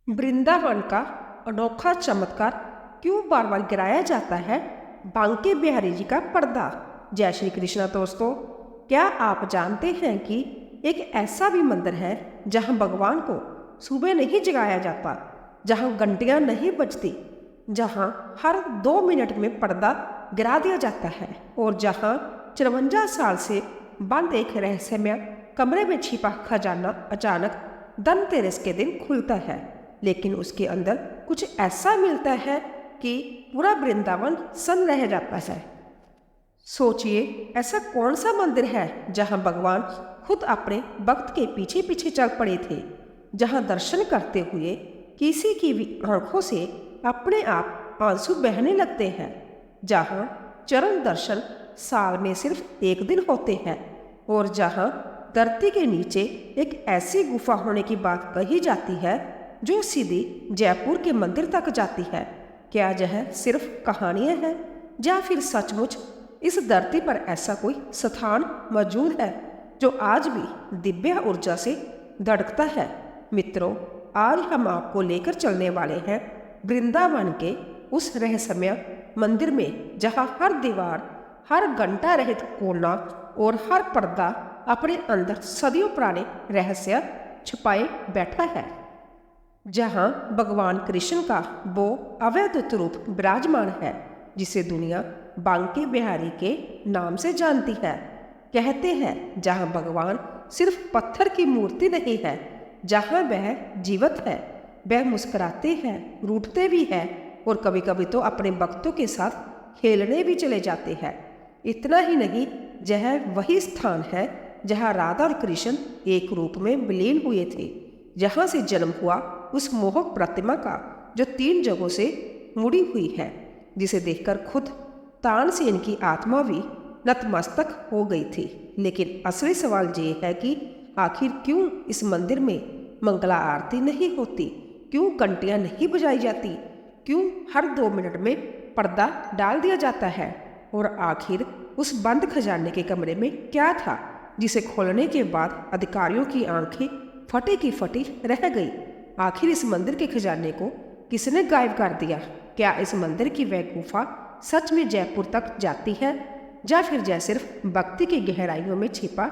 वृंदावन का अनोखा चमत्कार क्यों बार बार गिराया जाता है? बांके बिहारी जी का पर्दा। जय श्री कृष्णा दोस्तों, क्या आप जानते हैं कि एक ऐसा भी मंदिर है जहां भगवान को सुबह नहीं जगाया जाता, जहां घंटियां नहीं बजती, जहां हर 2 मिनट में पर्दा गिरा दिया जाता है और जहां 54 साल से बंद एक रहस्यमय कमरे में छिपा खजाना अचानक धनतेरस के दिन खुलता है, लेकिन उसके अंदर कुछ ऐसा मिलता है कि पूरा वृंदावन सन्न रह जाता है। सोचिए, ऐसा कौन सा मंदिर है जहां भगवान खुद अपने भक्त के पीछे पीछे चल पड़े थे, जहां दर्शन करते हुए किसी की भी आंखों से अपने आप आंसू बहने लगते हैं, जहां चरण दर्शन साल में सिर्फ एक दिन होते हैं और जहां धरती के नीचे एक ऐसी गुफा होने की बात कही जाती है जो सीधी जयपुर के मंदिर तक जाती है। क्या यह सिर्फ कहानियां हैं या फिर सचमुच इस धरती पर ऐसा कोई स्थान मौजूद है जो आज भी दिव्य ऊर्जा से धड़कता है? मित्रों, आज हम आपको लेकर चलने वाले हैं वृंदावन के उस रहस्यमय मंदिर में जहां हर दीवार, हर घंटा रहित कोना और हर पर्दा अपने अंदर सदियों पुराने रहस्य छुपाए बैठा है, जहां भगवान कृष्ण का वो अवैध रूप विराजमान है जिसे दुनिया बांके बिहारी के नाम से जानती है। कहते हैं जहां भगवान सिर्फ पत्थर की मूर्ति नहीं है, जहां वह जीवित है, वह मुस्कुराते हैं, रूठते भी हैं और कभी कभी तो अपने भक्तों के साथ खेलने भी चले जाते हैं। इतना ही नहीं, यह वही स्थान है जहां राधा और कृष्ण एक रूप में विलीन हुए थे, जहां से जन्म हुआ उस मोहक प्रतिमा का जो 3 जगहों से मुड़ी हुई है, जिसे देखकर खुद तानसेन की आत्मा भी नतमस्तक हो गई थी। लेकिन असली सवाल ये है कि आखिर क्यों इस मंदिर में मंगला आरती नहीं होती, क्यों घंटियां नहीं बजाई जाती, क्यों हर 2 मिनट में पर्दा डाल दिया जाता है, और आखिर उस बंद खजाने के कमरे में क्या था जिसे खोलने के बाद अधिकारियों की आंखें फटी की फटी रह गई? आखिर इस मंदिर के खजाने को किसने गायब कर दिया? क्या इस मंदिर की वह गुफा सच में जयपुर तक जाती है या फिर यह सिर्फ भक्ति की गहराइयों में छिपा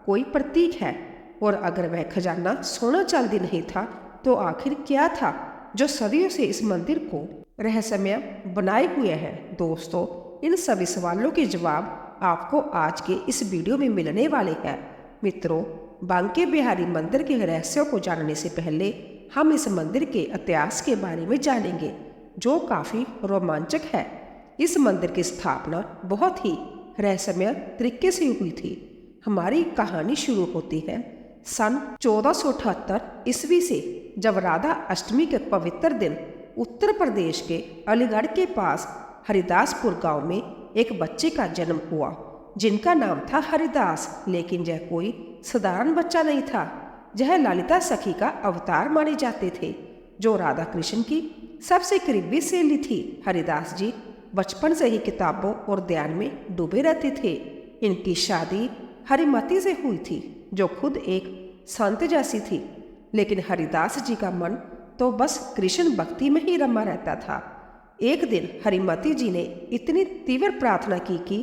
कोई प्रतीक है? और अगर वह खजाना सोना चांदी नहीं था तो आखिर क्या था जो सदियों से इस मंदिर को रहस्यमय बनाए हुए है? दोस्तों, इन सभी सवालों के जवाब आपको आज के इस वीडियो में मिलने वाले हैं। मित्रों, बांके बिहारी मंदिर के रहस्यों को जानने से पहले हम इस मंदिर के इतिहास के बारे में जानेंगे, जो काफ़ी रोमांचक है। इस मंदिर की स्थापना बहुत ही रहस्यमय तरीके से हुई थी। हमारी कहानी शुरू होती है सन 1478 ईस्वी से, जब राधा अष्टमी के पवित्र दिन उत्तर प्रदेश के अलीगढ़ के पास हरिदासपुर गांव में एक बच्चे का जन्म हुआ जिनका नाम था हरिदास। लेकिन यह कोई साधारण बच्चा नहीं था, यह ललिता सखी का अवतार माने जाते थे, जो राधा कृष्ण की सबसे करीबी सहेली थी। हरिदास जी बचपन से ही किताबों और ध्यान में डूबे रहते थे। इनकी शादी हरिमती से हुई थी, जो खुद एक संत जैसी थी, लेकिन हरिदास जी का मन तो बस कृष्ण भक्ति में ही रमा रहता था। एक दिन हरिमती जी ने इतनी तीव्र प्रार्थना की कि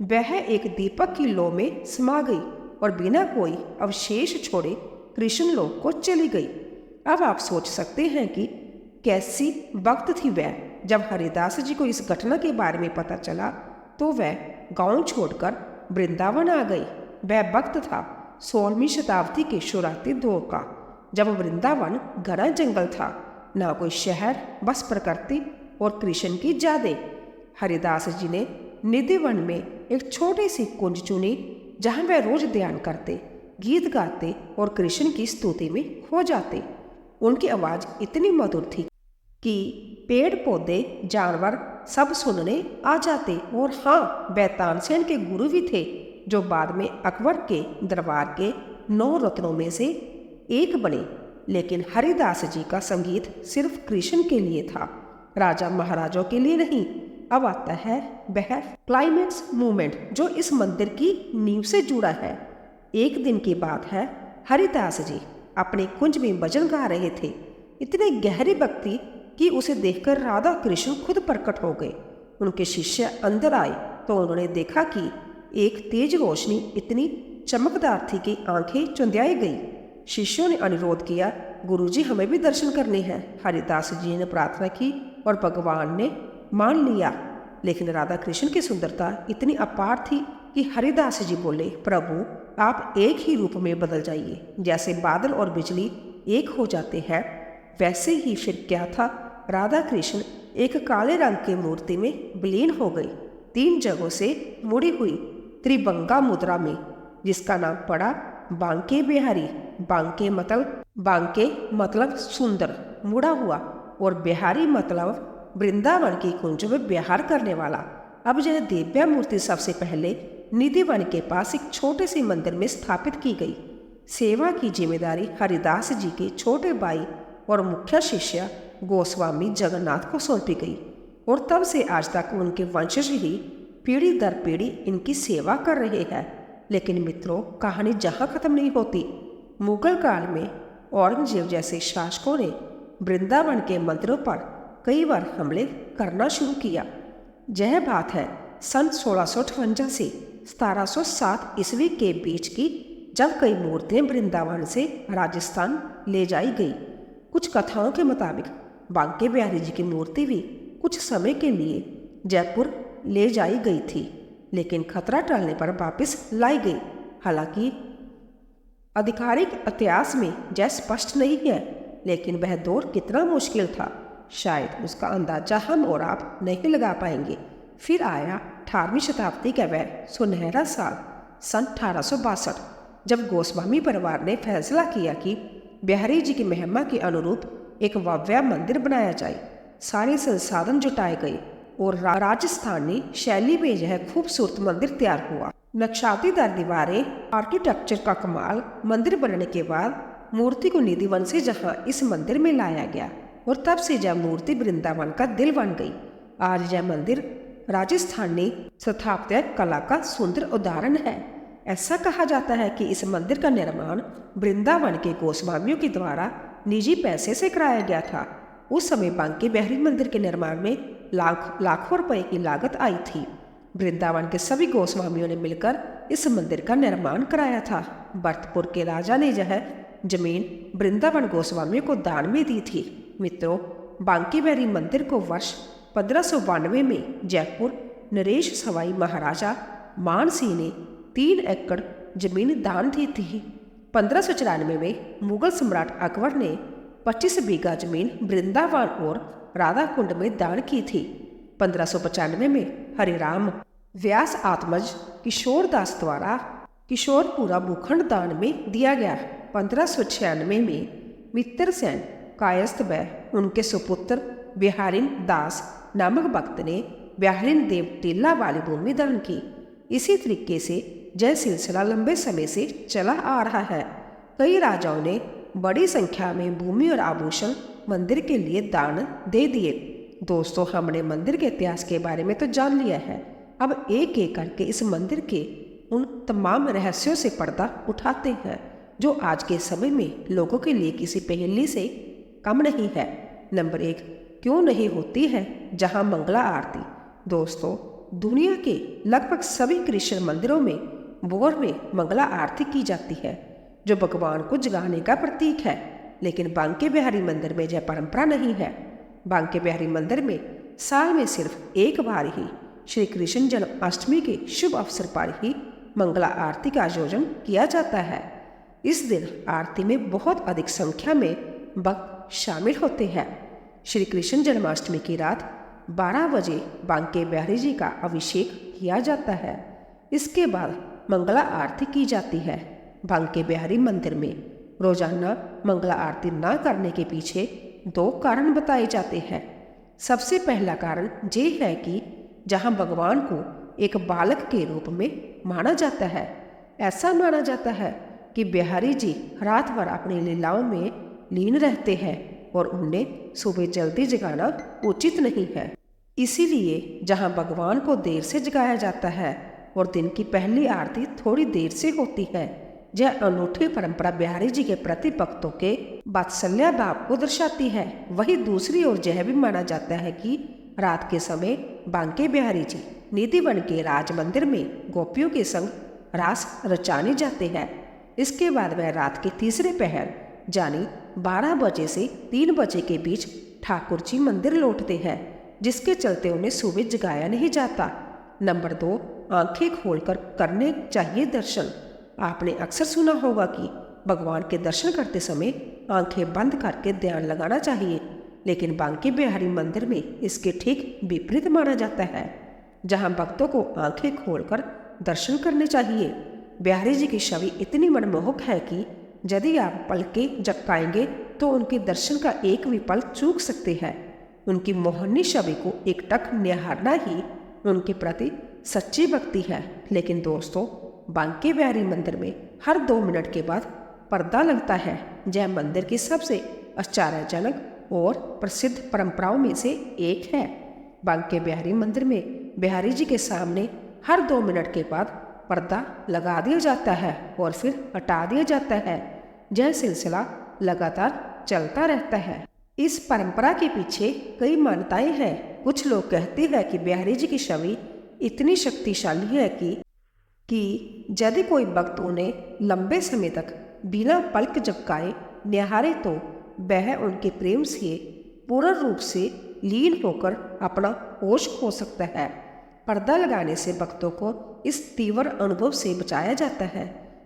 वह एक दीपक की लौ में समा गई और बिना कोई अवशेष छोड़े कृष्ण लोक को चली गई। अब आप सोच सकते हैं कि कैसी भक्त थी वह। जब हरिदास जी को इस घटना के बारे में पता चला तो वह गांव छोड़कर वृंदावन आ गई। वह वक्त था 16वीं शताब्दी के शुरुआती दौर का, जब वृंदावन घना जंगल था, ना कोई शहर, बस प्रकृति और कृष्ण की यादें। हरिदास जी ने निधिवन में एक छोटी सी कुंज चुनी, जहां वह रोज ध्यान करते, गीत गाते और कृष्ण की स्तुति में खो जाते। उनकी आवाज इतनी मधुर थी कि पेड़ पौधे, जानवर सब सुनने आ जाते। और हाँ, वह तानसेन के गुरु भी थे, जो बाद में अकबर के दरबार के 9 रत्नों में से एक बने। लेकिन हरिदास जी का संगीत सिर्फ कृष्ण के लिए था, राजा महाराजों के लिए नहीं। अब आता है वह क्लाइमेक्स मूवमेंट जो इस मंदिर की नींव से जुड़ा है। एक दिन की बात है, हरिदास जी अपने कुंज में भजन गा रहे थे इतनी गहरी भक्ति कि उसे देखकर राधा कृष्ण खुद प्रकट हो गए। उनके शिष्य अंदर आए तो उन्होंने देखा कि एक तेज रोशनी इतनी चमकदार थी कि आंखें चुंधियाई गई। शिष्यों ने अनुरोध किया, गुरुजी हमें भी दर्शन करने हैं। हरिदास जी ने प्रार्थना की और भगवान ने मान लिया। लेकिन राधा कृष्ण की सुंदरता इतनी अपार थी कि हरिदास जी बोले, प्रभु आप एक ही रूप में बदल जाइए। जैसे बादल और बिजली एक हो जाते हैं वैसे ही फिर क्या था, राधा कृष्ण एक काले रंग की मूर्ति में विलीन हो गई, 3 जगहों से मुड़ी हुई त्रिभंगा मुद्रा में, जिसका नाम पड़ा बांके बिहारी। बांके मतलब सुंदर, मुड़ा हुआ, और बिहारी मतलब वृंदावन की कुंज में विहार करने वाला। अब यह दिव्या मूर्ति सबसे पहले निधिवन के पास एक छोटे से मंदिर में स्थापित की गई। सेवा की जिम्मेदारी हरिदास जी के छोटे भाई और मुख्य शिष्य गोस्वामी जगन्नाथ को सौंपी गई, और तब से आज तक उनके वंशज ही पीढ़ी दर पीढ़ी इनकी सेवा कर रहे हैं। लेकिन मित्रों, कहानी जहाँ खत्म नहीं होती। मुगल काल में औरंगजेब जैसे शासकों ने वृंदावन के मंदिरों पर कई बार हमले करना शुरू किया। यह बात है सन 1658 से 1707 ईस्वी के बीच की, जब कई मूर्तियां वृंदावन से राजस्थान ले जाई गई। कुछ कथाओं के मुताबिक बांके बिहारी जी की मूर्ति भी कुछ समय के लिए जयपुर ले जाई गई थी, लेकिन खतरा टलने पर वापस लाई गई। हालांकि आधिकारिक इतिहास में यह स्पष्ट नहीं है, लेकिन वह दौर कितना मुश्किल था, शायद उसका अंदाजा हम और आप नहीं लगा पाएंगे। फिर आया 18वीं शताब्दी का वह सुनहरा साल सन 1862, जब गोस्वामी परिवार ने फैसला किया कि बिहारी जी की महिमा के अनुरूप एक भव्य मंदिर बनाया जाए। सारे संसाधन जुटाए गए और राजस्थानी शैली में यह खूबसूरत मंदिर तैयार हुआ। नक्शातीदार दीवारें, आर्किटेक्चर का कमाल। मंदिर बनने के बाद मूर्ति को निधिवन से जहां इस मंदिर में लाया गया, और तब से यह मूर्ति वृंदावन का दिल बन गई। आज यह मंदिर राजस्थानी स्थापत्य कला का सुंदर उदाहरण है। ऐसा कहा जाता है कि इस मंदिर का निर्माण वृंदावन के गोस्वामियों के द्वारा निजी पैसे से कराया गया था। उस समय बांके बिहारी मंदिर के निर्माण में लाखों रुपए की लागत आई थी। वृंदावन के सभी गोस्वामियों ने मिलकर इस मंदिर का निर्माण कराया था। भरतपुर के राजा ने यह जमीन वृंदावन गोस्वामियों को दान में दी थी। मित्रों, बांके बिहारी मंदिर को वर्ष 1592 में जयपुर नरेश सवाई महाराजा मान सिंह ने 3 एकड़ जमीन दान दी थी। 1594 में मुगल सम्राट अकबर ने 25 बीघा जमीन वृंदावन और राधा कुंड में दान की थी। 1595 में हरिराम व्यास आत्मज किशोर दास द्वारा किशोरपुरा भूखंड दान में दिया गया। 1596 में मित्र सेन कायस्थ व उनके सुपुत्र बिहारिन दास नामक भक्त ने बिहारिन देव टीला वाली भूमि दान की। इसी तरीके से यह सिलसिला लंबे समय से चला आ रहा है। कई राजाओं ने बड़ी संख्या में भूमि और आभूषण मंदिर के लिए दान दे दिए। दोस्तों, हमने मंदिर के इतिहास के बारे में तो जान लिया है। अब एक एक करके इस मंदिर के उन तमाम रहस्यों से पर्दा उठाते हैं जो आज के समय में लोगों के लिए किसी पहेली से कम नहीं है। नंबर 1, क्यों नहीं होती है जहां मंगला आरती? दोस्तों, दुनिया के लगभग सभी कृष्ण मंदिरों में भोर में मंगला आरती की जाती है, जो भगवान को जगाने का प्रतीक है। लेकिन बांके बिहारी मंदिर में यह परंपरा नहीं है। बांके बिहारी मंदिर में साल में सिर्फ एक बार ही श्री कृष्ण जन्माष्टमी के शुभ अवसर पर ही मंगला आरती का आयोजन किया जाता है। इस दिन आरती में बहुत अधिक संख्या में भक्त शामिल होते हैं। श्री कृष्ण जन्माष्टमी की रात 12 बजे बांके बिहारी जी का अभिषेक किया जाता है। इसके बाद मंगला आरती की जाती है। बांके बिहारी मंदिर में रोजाना मंगला आरती न करने के पीछे 2 कारण बताए जाते हैं। सबसे पहला कारण ये है कि जहां भगवान को एक बालक के रूप में माना जाता है, ऐसा माना जाता है कि बिहारी जी रात भर अपनी लीलाओं में लीन रहते हैं और उन्हें सुबह जल्दी जगाना उचित नहीं है। इसीलिए जहां भगवान को देर से जगाया जाता है और दिन की पहली आरती थोड़ी देर से होती है, यह अनूठी परंपरा बिहारी जी के प्रति भक्तों के वात्सल्य भाव को दर्शाती है। वहीं दूसरी ओर यह भी माना जाता है कि रात के समय बांके बिहारी जी निधिवन के राज मंदिर में गोपियों के संग रास रचाने जाते हैं। इसके बाद वह रात के तीसरे पहर यानी 12 बजे से 3 बजे के बीच ठाकुर जी मंदिर लौटते हैं, जिसके चलते उन्हें सुबह जगाया नहीं जाता। नंबर 2, आंखें खोलकर करने चाहिए दर्शन। आपने अक्सर सुना होगा कि भगवान के दर्शन करते समय आंखें बंद करके ध्यान लगाना चाहिए, लेकिन बांके बिहारी मंदिर में इसके ठीक विपरीत माना जाता है, जहां भक्तों को आंखें खोलकर दर्शन करने चाहिए। बिहारी जी की छवि इतनी मनमोहक है कि यदि आप पलकें झपकाएंगे तो उनके दर्शन का एक भी पल चूक सकते हैं। उनकी मोहनी छवि को एकटक निहारना ही उनके प्रति सच्ची भक्ति है। लेकिन दोस्तों, बांके बिहारी मंदिर में हर 2 मिनट के बाद पर्दा लगता है। यह मंदिर की सबसे आश्चर्यजनक और प्रसिद्ध परंपराओं में से एक है। बांके बिहारी मंदिर में बिहारी जी के सामने हर 2 मिनट के बाद पर्दा लगा दिया जाता है और फिर हटा दिया जाता है। यह सिलसिला लगातार चलता रहता है। इस परंपरा के पीछे कई मान्यताएं हैं। कुछ लोग कहते हैं कि बिहारी जी की छवि इतनी शक्तिशाली है कि यदि कोई भक्त उन्हें लंबे समय तक बिना पलक झपकाए निहारे तो वह उनके प्रेम से पूर्ण रूप से लीन होकर अपना होश खो सकता है। पर्दा लगाने से भक्तों को इस तीव्र अनुभव से बचाया जाता है।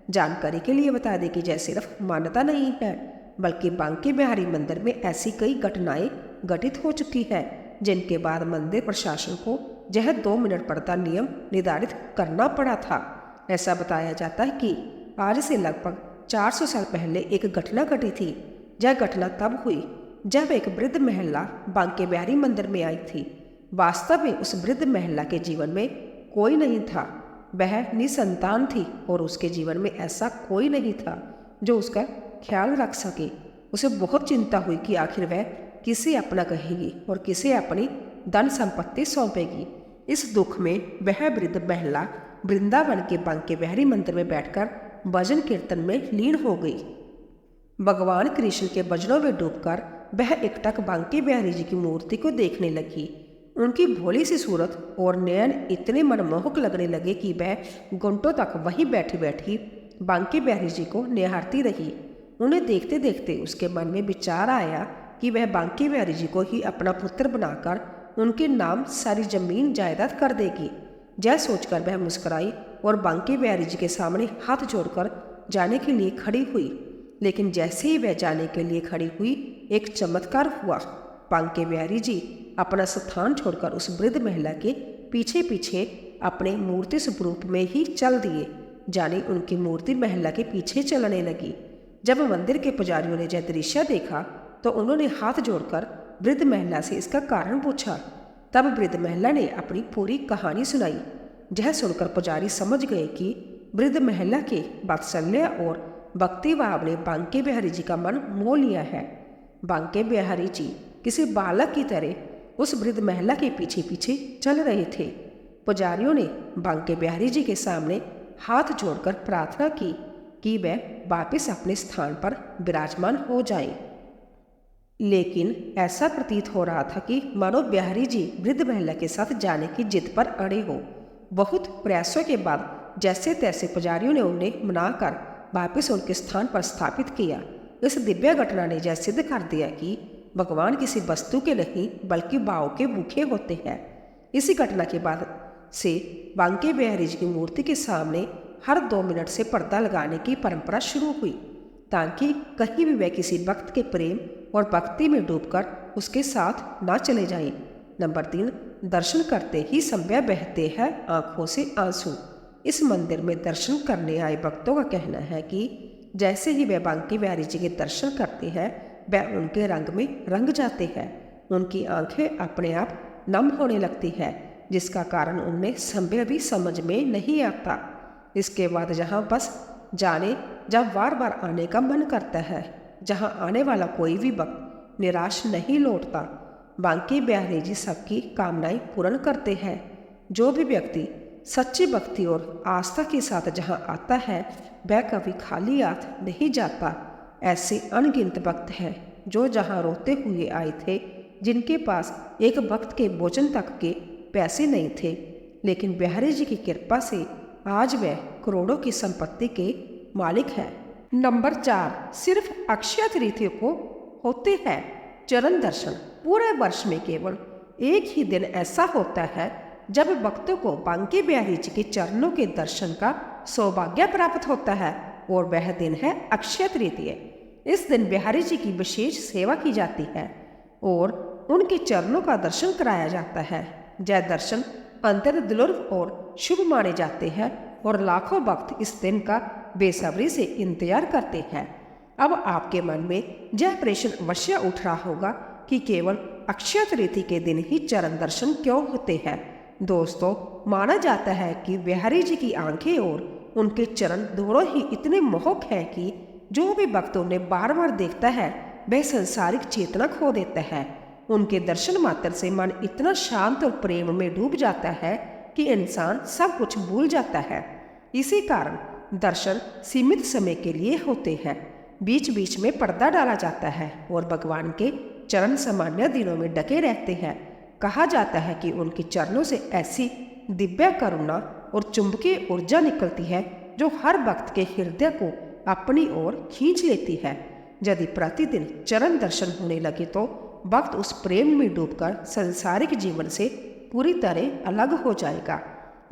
जानकारी के लिए बता दें कि यह सिर्फ मान्यता नहीं है, बल्कि बांके बिहारी मंदिर में ऐसी कई घटनाएं घटित हो चुकी है, जिनके बाद मंदिर प्रशासन को यह 2 मिनट पर्दा नियम निर्धारित करना पड़ा था। ऐसा बताया जाता है कि आज से लगभग 400 साल पहले एक घटना घटी थी। यह घटना तब हुई जब एक वृद्ध महिला बांके बिहारी मंदिर में आई थी। वास्तव में उस वृद्ध महिला के जीवन में कोई नहीं था। वह निसंतान थी और उसके जीवन में ऐसा कोई नहीं था जो उसका ख्याल रख सके। उसे बहुत चिंता हुई कि आखिर वह किसे अपना कहेगी और किसे अपनी धन संपत्ति सौंपेगी। इस दुख में वह वृद्ध महिला वृंदावन के बांके बिहारी मंदिर में बैठकर भजन कीर्तन में लीन हो गई। भगवान कृष्ण के भजनों में डूबकर वह एकटक बांके बिहारी जी की मूर्ति को देखने लगी। उनकी भोली सी सूरत और नयन इतने मनमोहक लगने लगे कि वह घंटों तक वहीं बैठी बैठी बांके बिहारी जी को निहारती रही। उन्हें देखते देखते उसके मन में विचार आया कि वह बांके बिहारी जी को ही अपना पुत्र बनाकर उनके नाम सारी जमीन जायदाद कर देगी। यह सोचकर वह मुस्कुराई और बांके बिहारी जी के सामने हाथ जोड़कर जाने के लिए खड़ी हुई। लेकिन जैसे ही वह जाने के लिए खड़ी हुई, एक चमत्कार हुआ। बांके बिहारी जी अपना स्थान छोड़कर उस वृद्ध महिला के पीछे पीछे अपने मूर्ति स्वरूप में ही चल दिए, जाने उनकी मूर्ति महिला के पीछे चलने लगी। जब मंदिर के पुजारियों ने यह दृश्य देखा तो उन्होंने हाथ जोड़कर वृद्ध महिला से इसका कारण पूछा। तब वृद्ध महिला ने अपनी पूरी कहानी सुनाई। यह सुनकर पुजारी समझ गए कि वृद्ध महिला के वात्सल्य और भक्ति भाव ने बांके बिहारी जी का मन मोह लिया है। बांके बिहारी जी किसी बालक की तरह उस वृद्ध महिला के पीछे पीछे चल रहे थे। पुजारियों ने बांके बिहारी जी के सामने हाथ जोड़कर प्रार्थना की कि वह वापस अपने स्थान पर विराजमान हो जाएं। लेकिन ऐसा प्रतीत हो रहा था कि मानो बिहारी जी वृद्ध महिला के साथ जाने की जिद पर अड़े हो। बहुत प्रयासों के बाद जैसे तैसे पुजारियों ने उन्हें मनाकर वापस उनके स्थान पर स्थापित किया। इस दिव्य घटना ने यह सिद्ध कर दिया कि भगवान किसी वस्तु के नहीं बल्कि भाव के भूखे होते हैं। इसी घटना के बाद से बांके बिहारी जी की मूर्ति के सामने हर 2 मिनट से पर्दा लगाने की परंपरा शुरू हुई, ताकि कहीं भी वह किसी भक्त के प्रेम और भक्ति में डूबकर उसके साथ ना चले जाएं। नंबर 3, दर्शन करते ही समय बहते हैं आंखों से आंसू। इस मंदिर में दर्शन करने आए भक्तों का कहना है कि जैसे ही वे बांके बिहारी जी के दर्शन करते हैं, वह उनके रंग में रंग जाते हैं। उनकी आंखें अपने आप नम होने लगती है, जिसका कारण उन्हें समय भी समझ में नहीं आता। इसके बाद जहाँ बस जाने जब बार बार आने का मन करता है, जहाँ आने वाला कोई भी भक्त निराश नहीं लौटता। बांके बिहारी जी सबकी कामनाएं पूर्ण करते हैं। जो भी व्यक्ति सच्ची भक्ति और आस्था के साथ जहाँ आता है वह कभी खाली हाथ नहीं जाता। ऐसे अनगिनत भक्त हैं जो जहाँ रोते हुए आए थे, जिनके पास एक भक्त के भोजन तक के पैसे नहीं थे, लेकिन बिहारी जी की कृपा से आज वह करोड़ों की संपत्ति के मालिक है। नंबर 4, सिर्फ अक्षय तृतीया को होते हैं चरण दर्शन। पूरे वर्ष में केवल एक ही दिन ऐसा होता है जब भक्तों को बांके बिहारी जी के चरणों के दर्शन का सौभाग्य प्राप्त होता है, और वह दिन है अक्षय तृतीया। इस दिन बिहारी जी की विशेष सेवा की जाती है और उनके चरणों का दर्शन कराया जाता है। यह दर्शन अत्यंत दुर्लभ और शुभ माने जाते हैं और लाखों भक्त इस दिन का बेसब्री से इंतजार करते हैं। अब आपके मन में यह प्रश्न अवश्य उठ रहा होगा कि केवल अक्षय तृतीया के दिन ही चरण दर्शन क्यों होते हैं। दोस्तों, माना जाता है कि बिहारी जी की आंखें और उनके चरण दोनों ही इतने मोहक हैं कि जो भी भक्त उन्हें बार बार देखता है वह संसारिक चेतना खो देता है। उनके दर्शन मात्र से मन इतना शांत और प्रेम में डूब जाता है कि इंसान सब कुछ भूल जाता है। इसी कारण दर्शन सीमित समय के लिए होते हैं। बीच बीच में पर्दा डाला जाता है और भगवान के चरण सामान्य दिनों में ढके रहते हैं। कहा जाता है कि उनके चरणों से ऐसी दिव्य करुणा और चुंबकीय ऊर्जा निकलती है जो हर भक्त के हृदय को अपनी ओर खींच लेती है। यदि प्रतिदिन चरण दर्शन होने लगे तो भक्त उस प्रेम में डूबकर सांसारिक जीवन से पूरी तरह अलग हो जाएगा।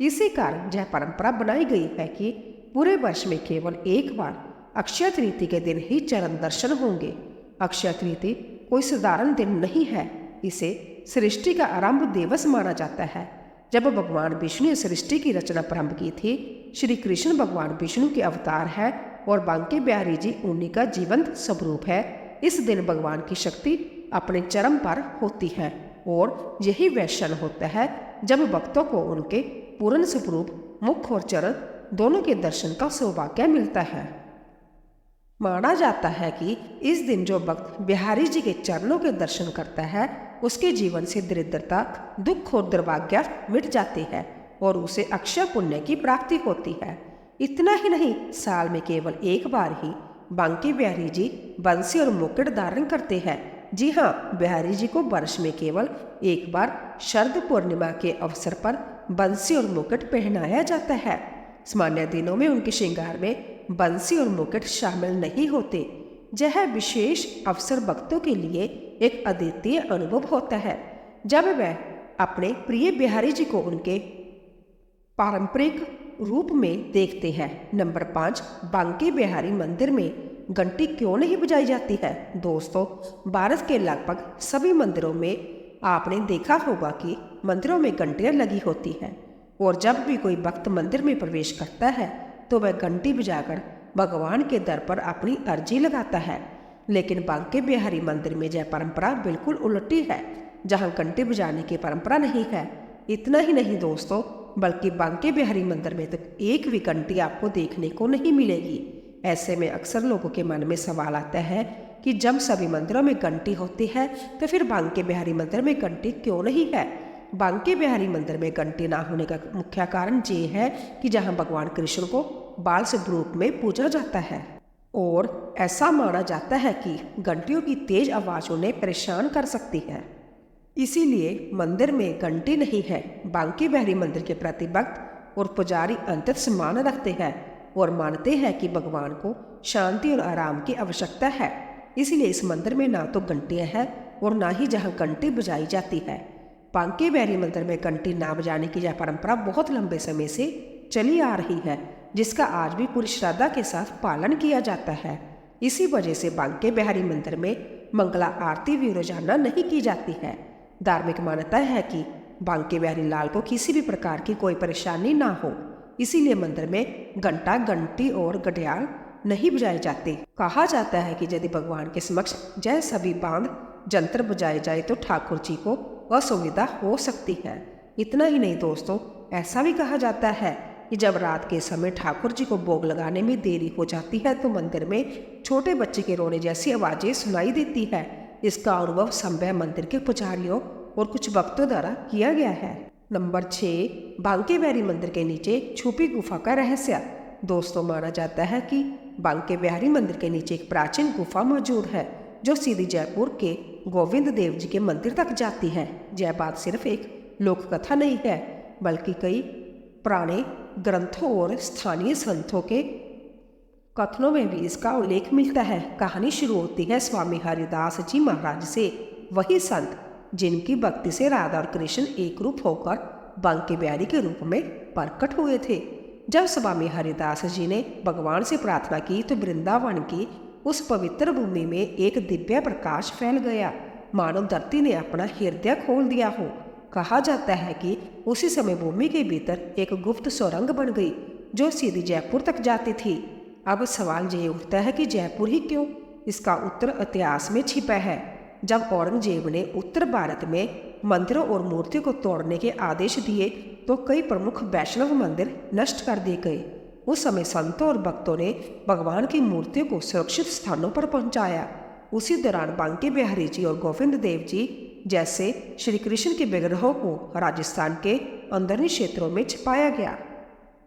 इसी कारण यह परंपरा बनाई गई है कि पूरे वर्ष में केवल एक बार अक्षय तृतीया के दिन ही चरण दर्शन होंगे। अक्षय तृतीया कोई साधारण दिन नहीं है। इसे सृष्टि का आरंभ दिवस माना जाता है। जब भगवान विष्णु ने सृष्टि की रचना प्रारंभ की थी। श्री कृष्ण भगवान विष्णु के अवतार है और बांके बिहारी जी उन्हीं का जीवंत स्वरूप है। इस दिन भगवान की शक्ति अपने चरम पर होती है और यही वह क्षण होता है जब भक्तों को उनके पूर्ण स्वरूप मुख और चरण दोनों के दर्शन का सौभाग्य मिलता है। माना जाता है कि इस दिन जो भक्त बिहारी जी के चरणों के दर्शन करता है उसके जीवन से दरिद्रता, दुख और दुर्भाग्य मिट जाते हैं और उसे अक्षय पुण्य की प्राप्ति होती है। इतना ही नहीं, साल में केवल एक बार ही बांके बिहारी जी बंसी और मुकुट धारण करते हैं। जी हाँ, बिहारी जी को वर्ष में केवल एक बार शरद पूर्णिमा के अवसर पर बंसी और मुकुट पहनाया जाता है। सामान्य दिनों में उनके श्रृंगार में बंसी और मुकुट शामिल नहीं होते। यह विशेष अवसर भक्तों के लिए एक अद्वितीय अनुभव होता है जब वह अपने प्रिय बिहारी जी को उनके पारंपरिक रूप में देखते हैं। नंबर 5, बांके बिहारी मंदिर में घंटी क्यों नहीं बजाई जाती है। दोस्तों, भारत के लगभग सभी मंदिरों में आपने देखा होगा कि मंदिरों में घंटियां लगी होती हैं और जब भी कोई भक्त मंदिर में प्रवेश करता है तो वह घंटी बजाकर भगवान के दर पर अपनी अर्जी लगाता है। लेकिन बांके बिहारी मंदिर में यह परंपरा बिल्कुल उल्टी है, जहां घंटी बजाने की परंपरा नहीं है। इतना ही नहीं दोस्तों, बल्कि बांके बिहारी मंदिर में तो एक भी घंटी आपको देखने को नहीं मिलेगी। ऐसे में अक्सर लोगों के मन में सवाल आता है कि जब सभी मंदिरों में घंटी होती है तो फिर बांके बिहारी मंदिर में घंटी क्यों नहीं है। बांके बिहारी मंदिर में घंटी ना होने का मुख्य कारण ये है कि जहां भगवान कृष्ण को बाल स्वरूप में पूजा जाता है और ऐसा माना जाता है कि घंटियों की तेज आवाज उन्हें परेशान कर सकती है, इसीलिए मंदिर में घंटी नहीं है। बांके बिहारी मंदिर के प्रति भक्त और पुजारी अत्यंत सम्मान रखते हैं और मानते हैं कि भगवान को शांति और आराम की आवश्यकता है। इसलिए इस मंदिर में ना तो घंटियां हैं और ना ही जहां घंटी बजाई जाती है। बांके बिहारी मंदिर में घंटी ना बजाने की यह परंपरा बहुत लंबे समय से चली आ रही है, जिसका आज भी पूरी श्रद्धा के साथ पालन किया जाता है। इसी वजह से बांके बिहारी मंदिर में मंगला आरती भी रोजाना नहीं की जाती है। धार्मिक मान्यता है कि बांके बिहारी लाल को किसी भी प्रकार की कोई परेशानी ना हो, इसीलिए मंदिर में घंटा, घंटी और घड़ियाल नहीं बजाए जाते। कहा जाता है कि यदि भगवान के समक्ष जय सभी बांध जंतर बजाए जाए तो ठाकुर जी को असुविधा हो सकती है। इतना ही नहीं दोस्तों, ऐसा भी कहा जाता है कि जब रात के समय ठाकुर जी को भोग लगाने में देरी हो जाती है तो मंदिर में छोटे बच्चे के रोने जैसी आवाजें सुनाई देती है। इसका अनुभव संभव मंदिर के पुजारियों और कुछ भक्तों द्वारा किया गया है। नंबर 6, बांके बिहारी मंदिर के नीचे छुपी गुफा का रहस्य। दोस्तों, माना जाता है कि बांके बिहारी मंदिर के नीचे एक प्राचीन गुफा मौजूद है जो सीधी जयपुर के गोविंद देव जी के मंदिर तक जाती है। यह बात सिर्फ एक लोक कथा नहीं है, बल्कि कई पुराने ग्रंथों और स्थानीय संतों के कथनों में भी इसका उल्लेख मिलता है। कहानी शुरू होती है स्वामी हरिदास जी महाराज से, वही संत जिनकी भक्ति से राधा और कृष्ण एक रूप होकर बांके बिहारी के रूप में प्रकट हुए थे। जब स्वामी हरिदास जी ने भगवान से प्रार्थना की तो वृंदावन की उस पवित्र भूमि में एक दिव्य प्रकाश फैल गया, मानो धरती ने अपना हृदय खोल दिया हो। कहा जाता है कि उसी समय भूमि के भीतर एक गुप्त सुरंग बन गई जो सीधी जयपुर तक जाती थी। अब सवाल ये उठता है कि जयपुर ही क्यों? इसका उत्तर इतिहास में छिपा है। जब औरंगजेब ने उत्तर भारत में मंदिरों और मूर्तियों को तोड़ने के आदेश दिए तो कई प्रमुख वैष्णव मंदिर नष्ट कर दिए गए। उस समय संतों और भक्तों ने भगवान की मूर्तियों को सुरक्षित स्थानों पर पहुंचाया। उसी दौरान बांके बिहारी जी और गोविंद देव जी जैसे श्री कृष्ण के विग्रहों को राजस्थान के अंदरूनी क्षेत्रों में छिपाया गया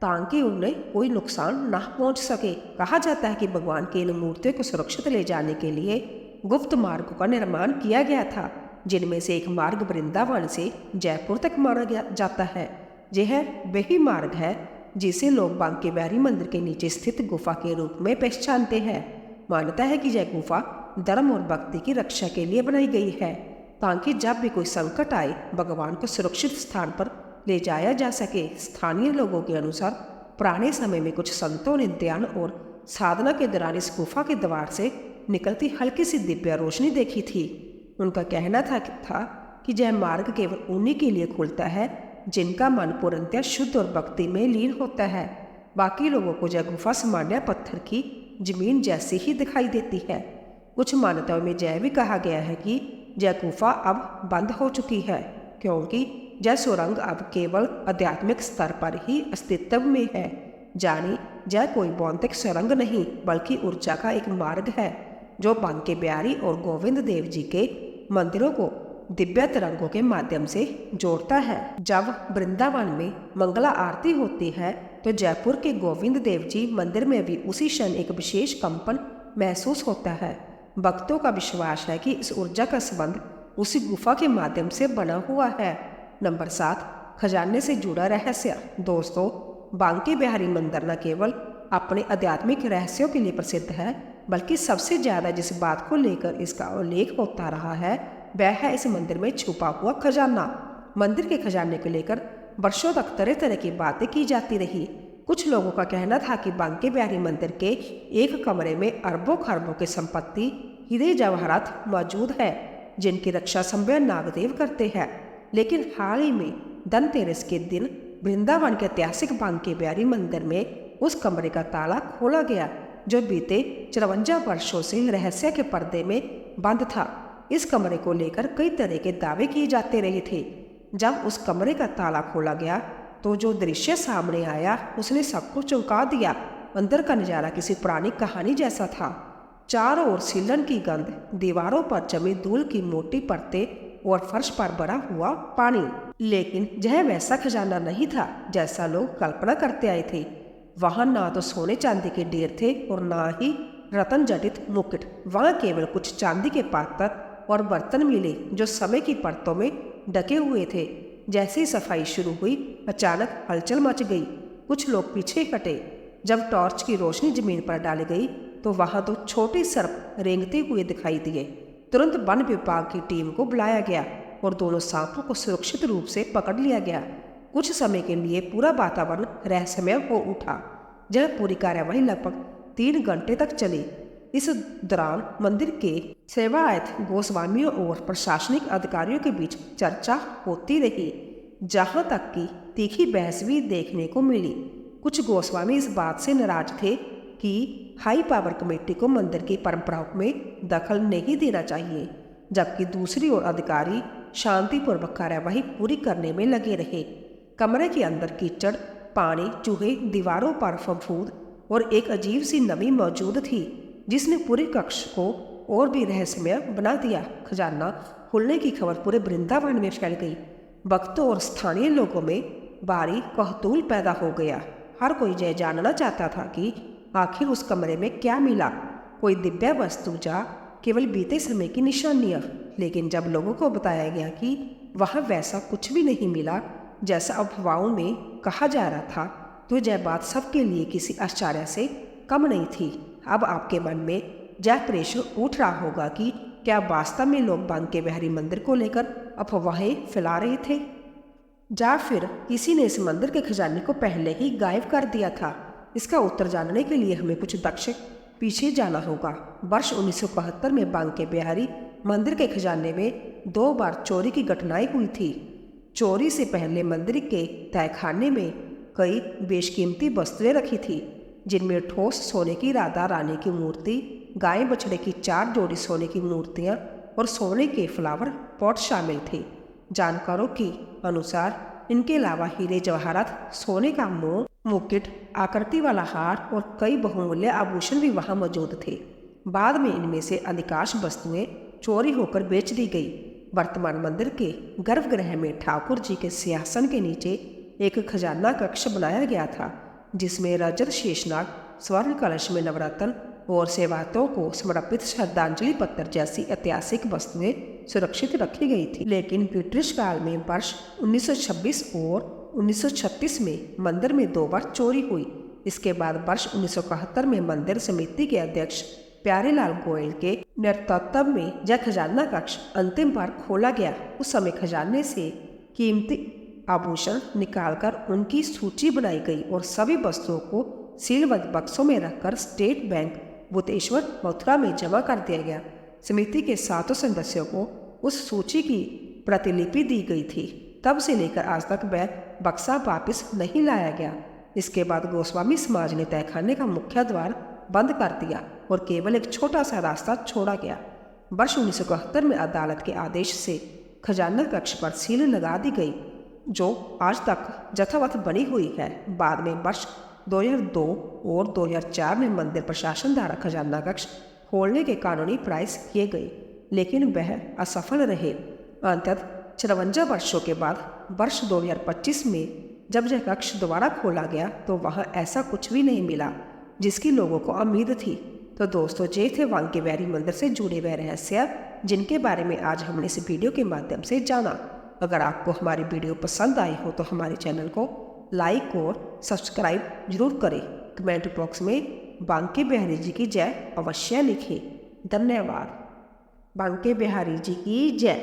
ताकि उन्हें कोई नुकसान न पहुंच सके। कहा जाता है कि भगवान की इन मूर्तियों को सुरक्षित ले जाने के लिए गुप्त मार्गों का निर्माण किया गया था, जिनमें से एक मार्ग वृंदावन से जयपुर तक माना जाता है। यह वही मार्ग है जिसे लोग बांके बिहारी मंदिर के नीचे स्थित गुफा के रूप में पहचानते हैं। मान्यता है कि यह गुफा धर्म और भक्ति की रक्षा के लिए बनाई गई है ताकि जब भी कोई संकट आए भगवान को सुरक्षित स्थान पर ले जाया जा सके। स्थानीय लोगों के अनुसार पुराने समय में कुछ संतों ने ध्यान और साधना के दौरान इस गुफा के द्वार से निकलती हल्की सी दिव्य रोशनी देखी थी। उनका कहना था कि यह मार्ग केवल उन्हीं के लिए खुलता है जिनका मन पूर्णतः शुद्ध और भक्ति में लीन होता है। बाकी लोगों को यह गुफा सामान्य पत्थर की जमीन जैसी ही दिखाई देती है। कुछ मान्यताओं में यह भी कहा गया है कि यह गुफा अब बंद हो चुकी है क्योंकि यह सुरंग अब केवल आध्यात्मिक स्तर पर ही अस्तित्व में है। जानी यह कोई भौतिक सुरंग नहीं बल्कि ऊर्जा का एक मार्ग है जो बांके बिहारी और गोविंद देव जी के मंदिरों को दिव्य तरंगों के माध्यम से जोड़ता है। जब वृंदावन में मंगला आरती होती है तो जयपुर के गोविंद देव जी मंदिर में भी उसी क्षण एक विशेष कंपन महसूस होता है। भक्तों का विश्वास है कि इस ऊर्जा का संबंध उसी गुफा के माध्यम से बना हुआ है। नंबर 7, खजाने से जुड़ा रहस्य। दोस्तों, बांके बिहारी मंदिर न केवल अपने आध्यात्मिक रहस्यों के लिए प्रसिद्ध है बल्कि सबसे ज़्यादा जिस बात को लेकर इसका उल्लेख होता रहा है वह है इस मंदिर में छुपा हुआ खजाना। मंदिर के खजाने को लेकर वर्षों तक तरह तरह की बातें की जाती रही। कुछ लोगों का कहना था कि बांके बिहारी मंदिर के एक कमरे में अरबों खरबों की संपत्ति हीरे जवाहरात मौजूद है जिनकी रक्षा स्वयं नागदेव करते हैं। लेकिन हाल ही में धनतेरस के दिन वृंदावन के ऐतिहासिक बांके बिहारी मंदिर में उस कमरे का ताला खोला गया जो बीते 54 वर्षों से रहस्य के पर्दे में बंद था। इस कमरे को लेकर कई तरह के दावे किए जाते रहे थे। जब उस कमरे का ताला खोला गया तो जो दृश्य सामने आया उसने सबको चौंका दिया। अंदर का नज़ारा किसी पुरानी कहानी जैसा था। चारों ओर सीलन की गंध, दीवारों पर जमी धूल की मोटी परतें और फर्श पर भरा हुआ पानी। लेकिन यह वैसा खजाना नहीं था जैसा लोग कल्पना करते आए थे। वहां ना तो सोने चांदी के ढेर थे और ना ही रतन जटित मुकुट। वहां केवल कुछ चांदी के पात्र और बर्तन मिले जो समय की परतों में ढके हुए थे। जैसे ही सफाई शुरू हुई अचानक हलचल मच गई। कुछ लोग पीछे हटे। जब टॉर्च की रोशनी जमीन पर डाली गई तो वहां तो छोटे सर्प रेंगते हुए दिखाई दिए। तुरंत वन विभाग की टीम को बुलाया गया और दोनों सांपों को सुरक्षित रूप से पकड़ लिया गया। कुछ समय के लिए पूरा वातावरण रहस्यमय हो उठा। यह पूरी कार्यवाही लगभग 3 घंटे तक चली। इस दौरान मंदिर के सेवायत गोस्वामियों और प्रशासनिक अधिकारियों के बीच चर्चा होती रही, जहां तक कि तीखी बहस भी देखने को मिली। कुछ गोस्वामी इस बात से नाराज थे कि हाई पावर कमेटी को मंदिर की परंपराओं में दखल नहीं देना चाहिए, जबकि दूसरी ओर अधिकारी शांतिपूर्वक कार्यवाही पूरी करने में लगे रहे। कमरे के अंदर कीचड़, पानी, चूहे, दीवारों पर फफूंद और एक अजीब सी नमी मौजूद थी जिसने पूरे कक्ष को और भी रहस्यमय बना दिया। खजाना खुलने की खबर पूरे वृंदावन में फैल गई। भक्तों और स्थानीय लोगों में भारी कौतूहल पैदा हो गया। हर कोई यह जानना चाहता था कि आखिर उस कमरे में क्या मिला, कोई दिव्य वस्तु या केवल बीते समय की निशानियाँ। लेकिन जब लोगों को बताया गया कि वहाँ वैसा कुछ भी नहीं मिला जैसा अफवाहों में कहा जा रहा था, तो यह बात सबके लिए किसी आश्चर्य से कम नहीं थी। अब आपके मन में यह प्रश्न उठ रहा होगा कि क्या वास्तव में लोग बांके बिहारी मंदिर को लेकर अफवाहें फैला रहे थे, या फिर किसी ने इस मंदिर के खजाने को पहले ही गायब कर दिया था। इसका उत्तर जानने के लिए हमें कुछ दशक पीछे जाना होगा। वर्ष 1971 में बांके बिहारी मंदिर के खजाने में 2 बार चोरी की घटनाएं हुई थी। चोरी से पहले मंदिर के तहखाने में कई बेशकीमती वस्तुएं रखी थी, जिनमें ठोस सोने की राधा रानी की मूर्ति, गाय बछड़े की 4 जोड़ी सोने की मूर्तियां और सोने के फ्लावर पॉट शामिल थे। जानकारों के अनुसार इनके अलावा हीरे जवाहरात, सोने का मुकुट, आकृति वाला हार और कई बहुमूल्य आभूषण भी वहां मौजूद थे। बाद में इनमें से अधिकांश वस्तुएं चोरी होकर बेच दी गई। वर्तमान मंदिर के गर्भगृह में ठाकुर जी के सिंहासन के नीचे एक खजाना कक्ष बनाया गया था, जिसमें रजत शेषनाग, स्वर्ण कलश में नवरत्न और सेवातों को समर्पित श्रद्धांजलि पत्र जैसी ऐतिहासिक वस्तुएं सुरक्षित रखी गई थी। लेकिन ब्रिटिश काल में वर्ष 1926 और 1936 में मंदिर में 2 बार चोरी हुई। इसके बाद वर्ष 1971 में मंदिर समिति के अध्यक्ष प्यारेलाल गोयल के नेतृत्व में यह खजाना कक्ष अंतिम बार खोला गया। उस समय खजाने से कीमती आभूषण निकालकर उनकी सूची बनाई गई और सभी वस्तुओं को सीलबंद बक्सों में रखकर स्टेट बैंक भूतेश्वर, मथुरा में जमा कर दिया गया। समिति के 7 सदस्यों को उस सूची की प्रतिलिपि दी गई थी। तब से लेकर आज तक वह बक्सा वापस नहीं लाया गया। इसके बाद गोस्वामी समाज ने तहखाने का मुख्य द्वार बंद कर दिया और केवल एक छोटा सा रास्ता छोड़ा गया। वर्ष 1971 में अदालत के आदेश से खजाना कक्ष पर सील लगा दी गई, जो आज तक यथावत बनी हुई है। बाद में वर्ष 2002 और 2004 में मंदिर प्रशासन द्वारा खजाना कक्ष खोलने के कानूनी प्रयास किए गए, लेकिन वह असफल रहे। अंततः 54 वर्षों के बाद वर्ष 2025 में जब यह कक्ष दोबारा खोला गया तो वहाँ ऐसा कुछ भी नहीं मिला जिसकी लोगों को उम्मीद थी। तो दोस्तों, ये थे बांके बिहारी मंदिर से जुड़े हुए रहस्य, जिनके बारे में आज हमने इस वीडियो के माध्यम से जाना। अगर आपको हमारी वीडियो पसंद आई हो तो हमारे चैनल को लाइक और सब्सक्राइब जरूर करें। कमेंट बॉक्स में बांके बिहारी जी की जय अवश्य लिखें। धन्यवाद। बांके बिहारी जी की जय।